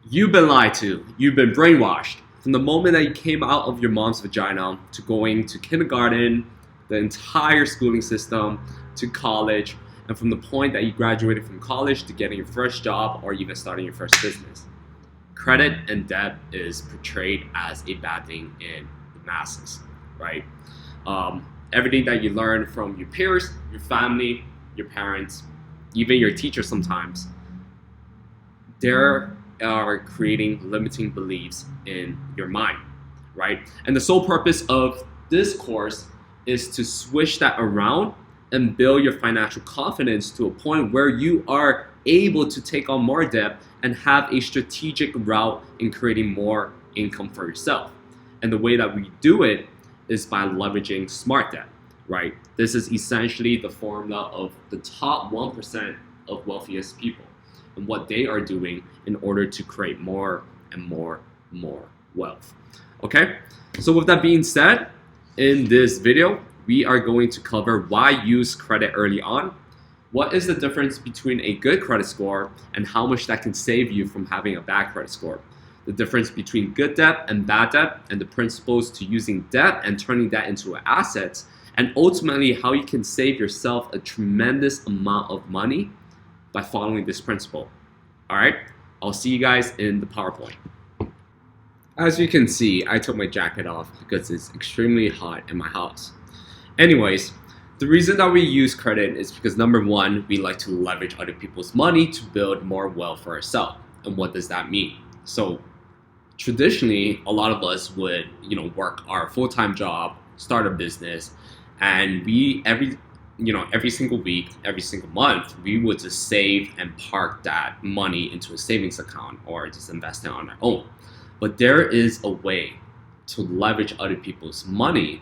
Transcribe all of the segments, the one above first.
You've been lied to. You've been brainwashed. From the moment that you came out of your mom's vagina to going to kindergarten, the entire schooling system, to college, and from the point that you graduated from college to getting your first job or even starting your first business. Credit and debt is portrayed as a bad thing in the masses, right? Everything that you learn from your peers, your family, your parents, even your teachers sometimes, there are creating limiting beliefs in your mind, right? And the sole purpose of this course is to switch that around and build your financial confidence to a point where you are able to take on more debt and have a strategic route in creating more income for yourself. And the way that we do it is by leveraging smart debt, right? This is essentially the formula of the top 1% of wealthiest people and what they are doing in order to create more and more wealth. Okay, so with that being said, in this video we are going to cover why use credit early on, what is the difference between a good credit score and how much that can save you from having a bad credit score, the difference between good debt and bad debt, and the principles to using debt and turning that into assets, and ultimately how you can save yourself a tremendous amount of money by following this principle. All right, I'll see you guys in the PowerPoint. As you can see, I took my jacket off because it's extremely hot in my house. Anyways, the reason that we use credit is because number one, we like to leverage other people's money to build more wealth for ourselves. And what does that mean? So traditionally, a lot of us would, work our full-time job, start a business, and every single week, every single month, we would just save and park that money into a savings account or just invest it on our own. But there is a way to leverage other people's money,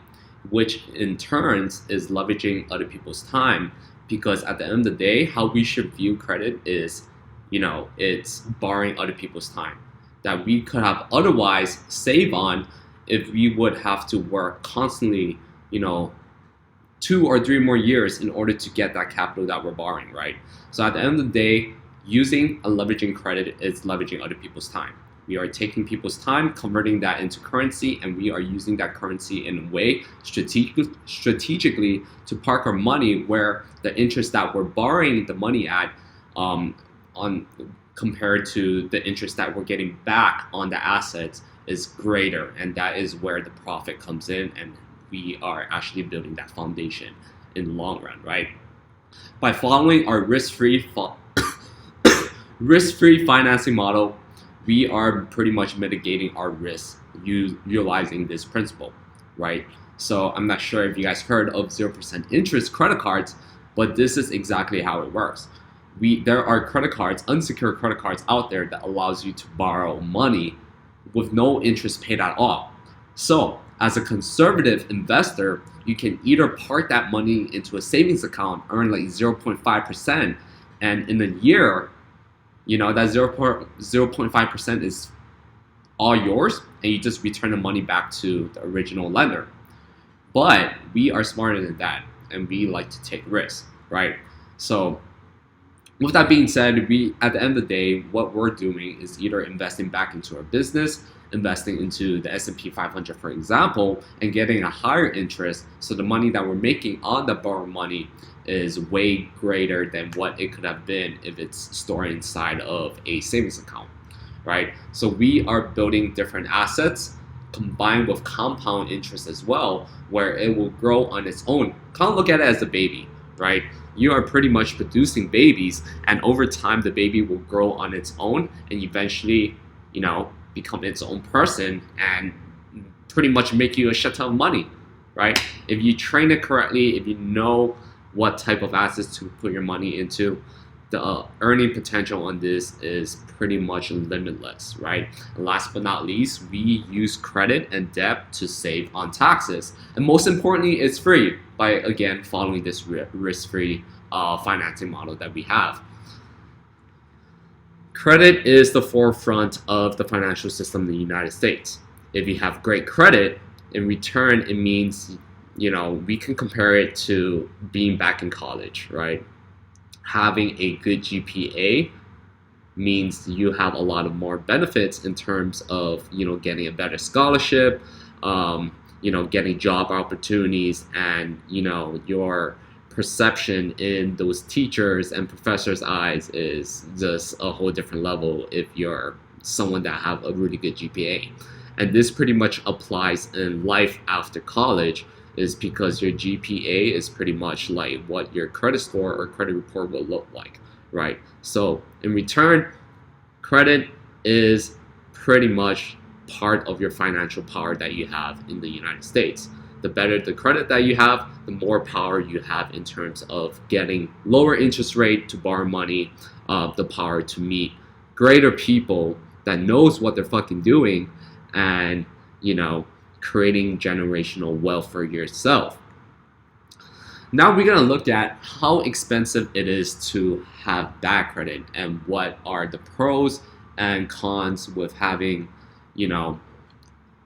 which in turns is leveraging other people's time, because at the end of the day, how we should view credit is, it's borrowing other people's time that we could have otherwise save on if we would have to work constantly, 2 or 3 more years in order to get that capital that we're borrowing, right? So at the end of the day, using and leveraging credit is leveraging other people's time. We are taking people's time, converting that into currency, and we are using that currency in a way strategically to park our money where the interest that we're borrowing the money at on compared to the interest that we're getting back on the assets is greater, and that is where the profit comes in, and we are actually building that foundation in the long run, right? By following our risk-free financing model, we are pretty much mitigating our risk utilizing this principle, right? So I'm not sure if you guys heard of 0% interest credit cards, but this is exactly how it works. There are credit cards, unsecured credit cards out there that allows you to borrow money with no interest paid at all. So as a conservative investor, you can either park that money into a savings account, earn like 0.5%, and in a year, that 0.5% is all yours, and you just return the money back to the original lender. But we are smarter than that, and we like to take risks, right? So with that being said, at the end of the day, what we're doing is either investing back into our business, investing into the S&P 500, for example, and getting a higher interest, so the money that we're making on the borrowed money is way greater than what it could have been if it's stored inside of a savings account, right? So we are building different assets combined with compound interest as well, where it will grow on its own. Kind of look at it as a baby, right? You are pretty much producing babies, and over time the baby will grow on its own and eventually, become its own person and pretty much make you a shit ton of money, right? If you train it correctly, if you know what type of assets to put your money into, the earning potential on this is pretty much limitless, right? And last but not least, we use credit and debt to save on taxes. And most importantly, it's free by, again, following this risk-free financing model that we have. Credit is the forefront of the financial system in the United States. If you have great credit, in return, it means, we can compare it to being back in college, right? Having a good GPA means you have a lot of more benefits in terms of, getting a better scholarship, getting job opportunities, and, your perception in those teachers and professors' eyes is just a whole different level if you're someone that have a really good GPA. And this pretty much applies in life after college, is because your GPA is pretty much like what your credit score or credit report will look like, right? So in return, credit is pretty much part of your financial power that you have in the United States. The better the credit that you have, the more power you have in terms of getting lower interest rate to borrow money, the power to meet greater people that knows what they're fucking doing, and, creating generational wealth for yourself. Now we're gonna look at how expensive it is to have bad credit and what are the pros and cons with having,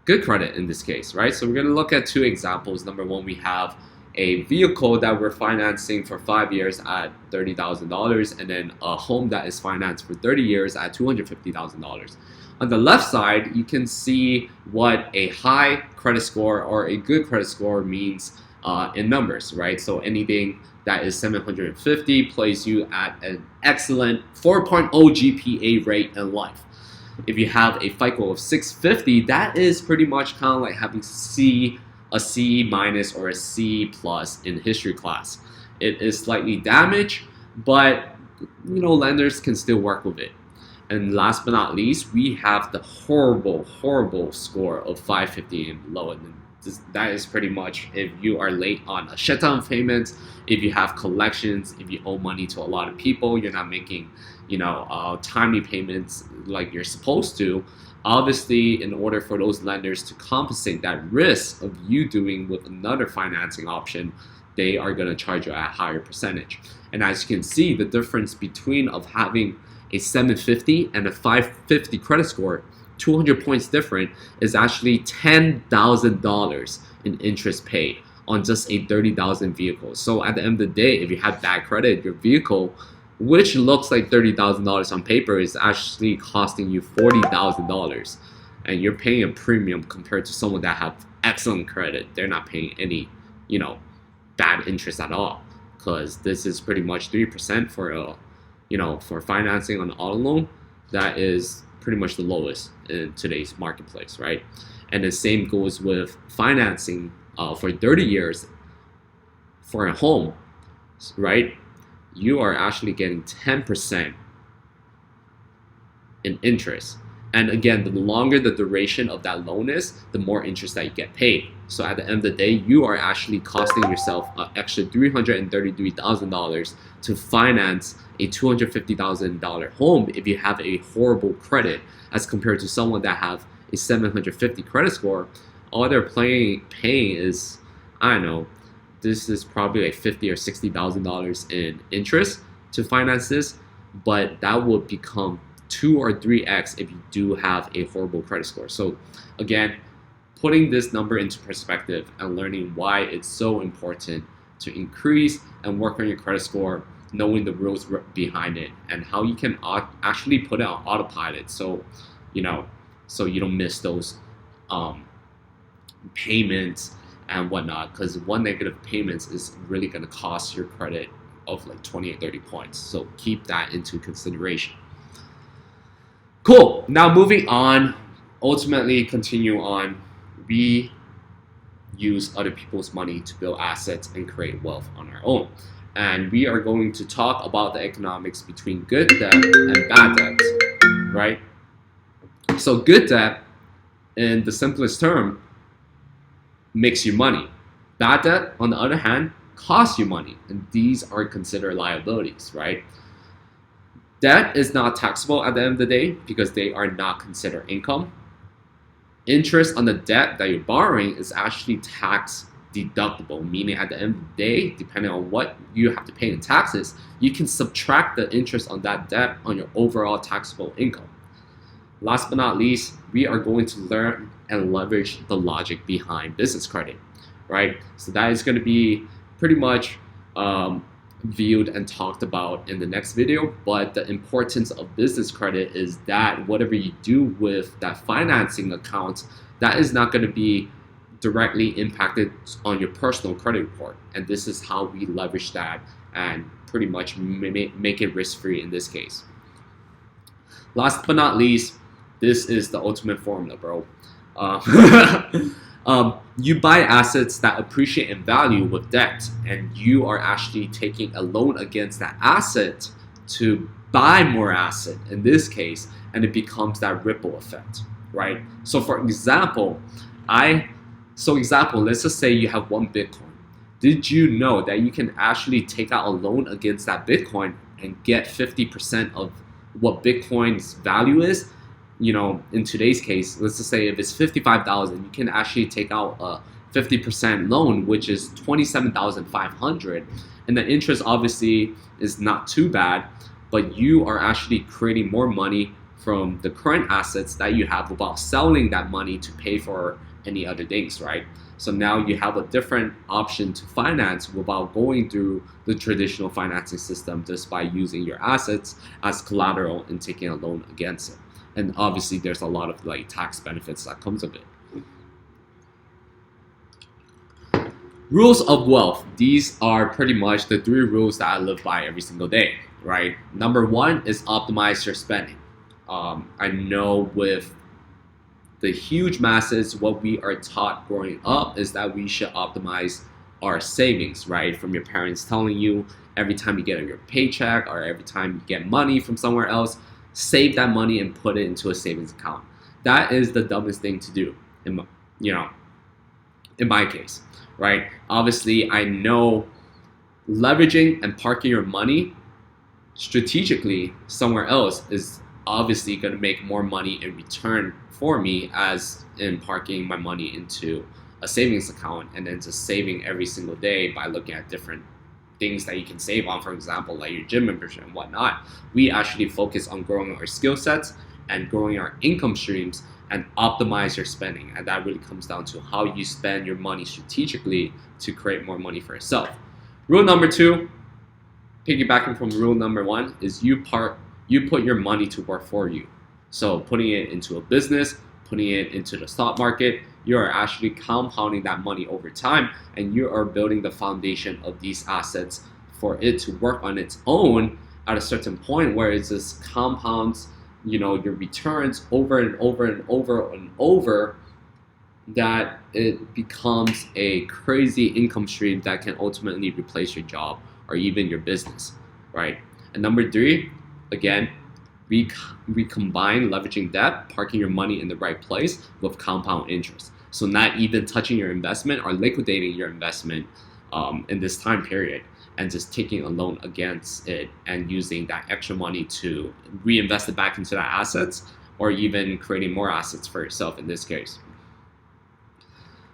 good credit in this case, right? So we're gonna look at two examples. Number one, we have a vehicle that we're financing for 5 years at $30,000, and then a home that is financed for 30 years at $250,000. On the left side, you can see what a high credit score or a good credit score means in numbers, right? So anything that is 750 places you at an excellent 4.0 GPA rate in life. If you have a FICO of 650, that is pretty much kind of like having a C minus or a C plus in history class. It is slightly damaged, but lenders can still work with it. And last but not least, we have the horrible score of 550 and below. And that is pretty much if you are late on a shit ton of payments, if you have collections, if you owe money to a lot of people, you're not making, timely payments like you're supposed to. Obviously, in order for those lenders to compensate that risk of you doing with another financing option, they are going to charge you a higher percentage. And as you can see, the difference between of having a 750 and a 550 credit score, 200 points different, is actually $10,000 in interest paid on just a $30,000 vehicle. So at the end of the day, if you have bad credit, your vehicle, which looks like $30,000 on paper, is actually costing you $40,000, and you're paying a premium compared to someone that have excellent credit. They're not paying any, bad interest at all, because this is pretty much 3% for a, for financing on an auto loan. That is pretty much the lowest in today's marketplace, right? And the same goes with financing for 30 years for a home, right? You are actually getting 10% in interest. And again, the longer the duration of that loan is, the more interest that you get paid. So at the end of the day, you are actually costing yourself an extra $333,000 to finance a $250,000 home if you have a horrible credit, as compared to someone that have a 750 credit score. All they're paying is, I don't know, this is probably like $50,000 or $60,000 in interest to finance this, but that would become 2 or 3x if you do have a horrible credit score. So again, putting this number into perspective and learning why it's so important to increase and work on your credit score, knowing the rules behind it and how you can actually put it on autopilot, so you don't miss those payments and whatnot, because one negative payments is really going to cost your credit of like 20 or 30 points. So keep that into consideration. Cool. Now moving on, ultimately continue on. We use other people's money to build assets and create wealth on our own. And we are going to talk about the economics between good debt and bad debt, right? So good debt, in the simplest term, makes you money. Bad debt, on the other hand, costs you money. And these are considered liabilities, right? Debt is not taxable at the end of the day because they are not considered income. Interest on the debt that you're borrowing is actually tax deductible, meaning at the end of the day, depending on what you have to pay in taxes, you can subtract the interest on that debt on your overall taxable income. Last but not least, we are going to learn and leverage the logic behind business credit, right? So that is going to be pretty much viewed and talked about in the next video. But the importance of business credit is that whatever you do with that financing account, that is not going to be directly impacted on your personal credit report. And this is how we leverage that and pretty much make it risk-free in this case. Last but not least, this is the ultimate formula, bro. You buy assets that appreciate in value with debt, and you are actually taking a loan against that asset to buy more asset in this case, and it becomes that ripple effect, right? So for example, let's just say you have one Bitcoin. Did you know that you can actually take out a loan against that Bitcoin and get 50% of what Bitcoin's value is? You know, in today's case, let's just say if it's 55,000, you can actually take out a 50% loan, which is 27,500, and the interest obviously is not too bad, but you are actually creating more money from the current assets that you have without selling that money to pay for any other things, right? So now you have a different option to finance without going through the traditional financing system, just by using your assets as collateral and taking a loan against it. And obviously there's a lot of like tax benefits that comes of it. Rules of wealth. These are pretty much the 3 rules that I live by every single day, right? Number 1 is optimize your spending. I know with the huge masses, what we are taught growing up is that we should optimize our savings, right? From your parents telling you every time you get your paycheck or every time you get money from somewhere else, save that money and put it into a savings account. That is the dumbest thing to do, in my case, right? Obviously, I know leveraging and parking your money strategically somewhere else is obviously going to make more money in return for me, as in parking my money into a savings account and then just saving every single day by looking at different things that you can save on, for example, like your gym membership and whatnot. We actually focus on growing our skill sets and growing our income streams and optimize your spending. And that really comes down to how you spend your money strategically to create more money for yourself. Rule number 2, piggybacking from rule number 1, is you put your money to work for you. So putting it into a business, putting it into the stock market, you are actually compounding that money over time, and you are building the foundation of these assets for it to work on its own at a certain point where it just compounds, your returns over and over and over and over, that it becomes a crazy income stream that can ultimately replace your job or even your business, right? And number 3, again, we combine leveraging debt, parking your money in the right place with compound interest. So not even touching your investment or liquidating your investment in this time period, and just taking a loan against it and using that extra money to reinvest it back into that assets, or even creating more assets for yourself in this case.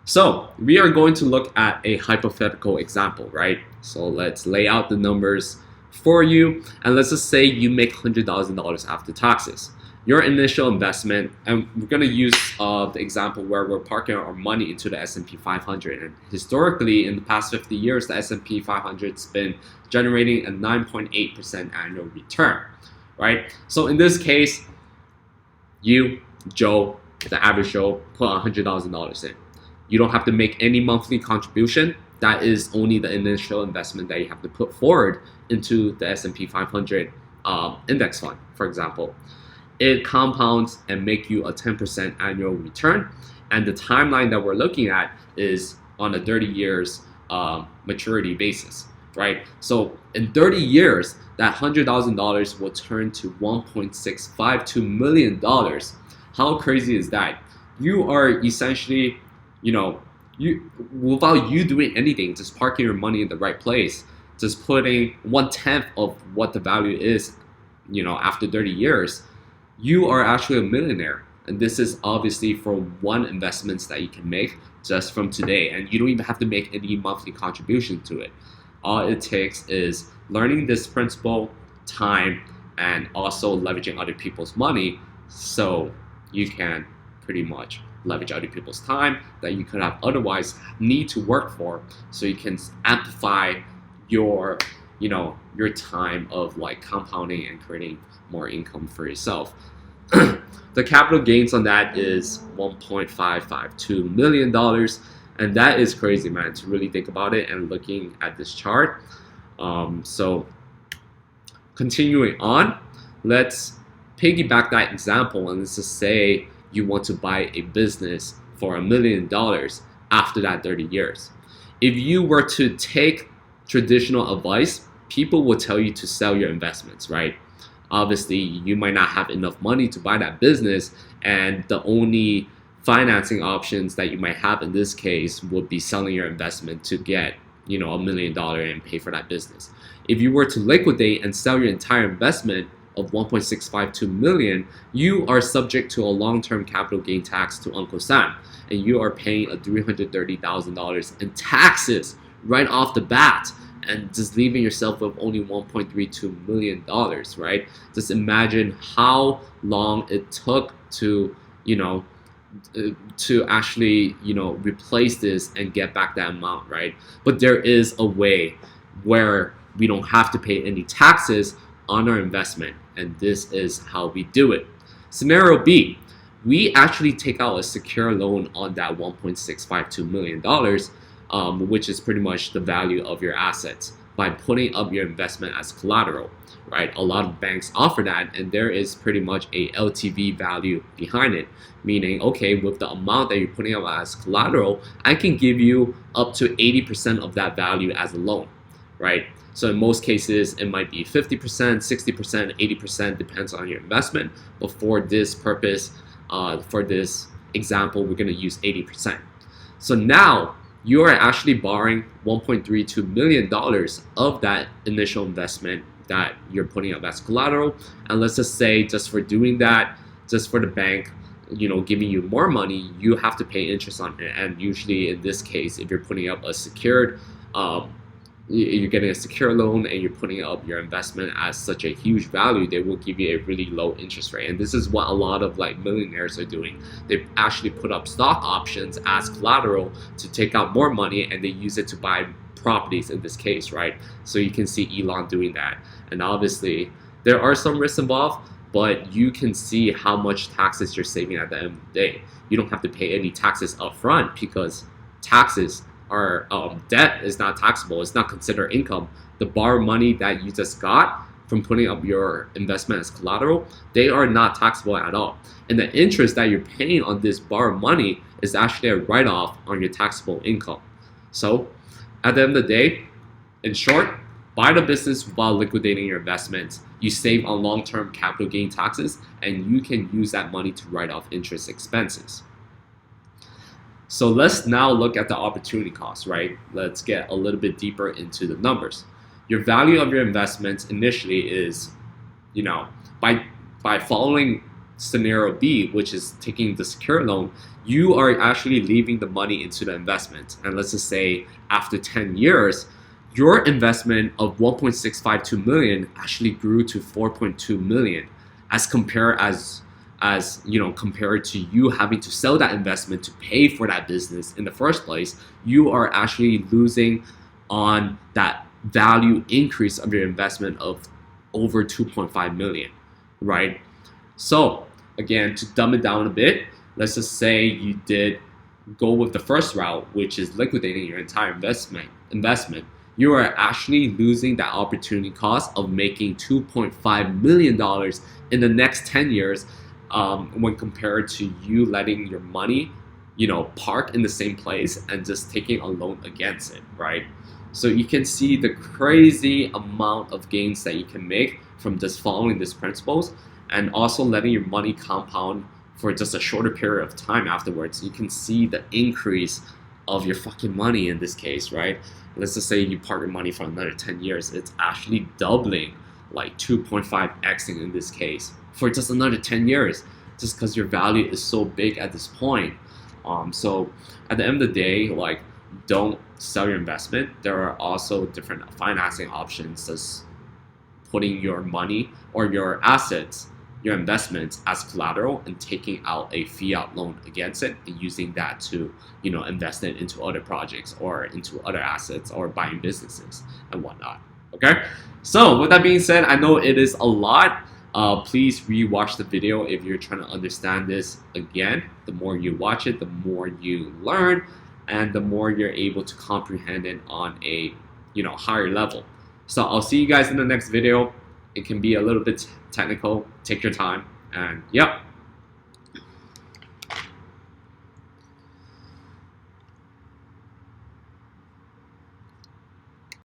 So we are going to look at a hypothetical example, right? So let's lay out the numbers for you, and let's just say you make $100,000 after taxes. Your initial investment, and we're going to use the example where we're parking our money into the S&P 500. And historically, in the past 50 years, the S&P 500 has been generating a 9.8% annual return, right? So in this case, you, Joe, the average Joe, put $100,000 in. You don't have to make any monthly contribution. That is only the initial investment that you have to put forward into the S&P 500 index fund, for example. It compounds and make you a 10% annual return. And the timeline that we're looking at is on a 30 years maturity basis, right? So in 30 years, that $100,000 will turn to $1.652 million. How crazy is that? You are essentially, without you doing anything, just parking your money in the right place, just putting 1/10 of what the value is, after 30 years, you are actually a millionaire. And this is obviously for one investments that you can make just from today. And you don't even have to make any monthly contribution to it. All it takes is learning this principle, time, and also leveraging other people's money, so you can pretty much leverage other people's time that you could have otherwise need to work for, so you can amplify your your time of like compounding and creating more income for yourself. The capital gains on that is $1.552 million. And that is crazy, man, to really think about it and looking at this chart. So continuing on, let's piggyback that example and let's just say you want to buy a business for $1 million after that 30 years. If you were to take traditional advice, people will tell you to sell your investments, right? Obviously, you might not have enough money to buy that business, and the only financing options that you might have in this case would be selling your investment to get, $1 million and pay for that business. If you were to liquidate and sell your entire investment of $1.652 million, you are subject to a long-term capital gain tax to Uncle Sam, and you are paying a $330,000 in taxes right off the bat, and just leaving yourself with only $1.32 million, right? Just imagine how long it took to, to actually, replace this and get back that amount, right? But there is a way where we don't have to pay any taxes on our investment, and this is how we do it. Scenario B, we actually take out a secure loan on that $1.652 million, which is pretty much the value of your assets, by putting up your investment as collateral, right? A lot of banks offer that, and there is pretty much a LTV value behind it, meaning, okay, with the amount that you're putting up as collateral, I can give you up to 80% of that value as a loan, right? So in most cases, it might be 50%, 60%, 80%, depends on your investment. But for this purpose, for this example, we're gonna use 80%. So now, you are actually borrowing $1.32 million of that initial investment that you're putting up as collateral. And let's just say, just for doing that, just for the bank, giving you more money, you have to pay interest on it. And usually in this case, if you're putting up a secured, you're getting a secure loan and you're putting up your investment as such a huge value, they will give you a really low interest rate. And this is what a lot of like millionaires are doing. They actually put up stock options as collateral to take out more money, and they use it to buy properties in this case, right? So you can see Elon doing that. And obviously there are some risks involved, but you can see how much taxes you're saving at the end of the day. You don't have to pay any taxes up front because taxes are, debt is not taxable. It's not considered income. The borrowed money that you just got from putting up your investment as collateral, they are not taxable at all. And the interest that you're paying on this borrowed money is actually a write-off on your taxable income. So at the end of the day, in short, buy the business while liquidating your investments. You save on long-term capital gain taxes, and you can use that money to write off interest expenses. So let's now look at the opportunity cost, right? Let's get a little bit deeper into the numbers. Your value of your investments initially is, by following scenario B, which is taking the secure loan, you are actually leaving the money into the investment. And let's just say after 10 years, your investment of $1.652 million actually grew to $4.2 million, as compared to you having to sell that investment to pay for that business in the first place. You are actually losing on that value increase of your investment of over $2.5 million, right? So again, to dumb it down a bit, let's just say you did go with the first route, which is liquidating your entire investment. You are actually losing that opportunity cost of making $2.5 million in the next 10 years, when compared to you letting your money, park in the same place and just taking a loan against it, right? So you can see the crazy amount of gains that you can make from just following these principles, and also letting your money compound for just a shorter period of time afterwards. You can see the increase of your fucking money in this case, right? Let's just say you park your money for another 10 years. It's actually doubling, like 2.5xing in this case, for just another 10 years, just because your value is so big at this point. So at the end of the day, like, don't sell your investment. There are also different financing options, as putting your money or your assets, your investments as collateral, and taking out a fiat loan against it and using that to, invest it into other projects or into other assets or buying businesses and whatnot. Okay. Okay, so with that being said, I know it is a lot. Please rewatch the video if you're trying to understand this again. The more you watch it, the more you learn, and the more you're able to comprehend it on a higher level. So I'll see you guys in the next video. It can be a little bit technical. Take your time, and yep.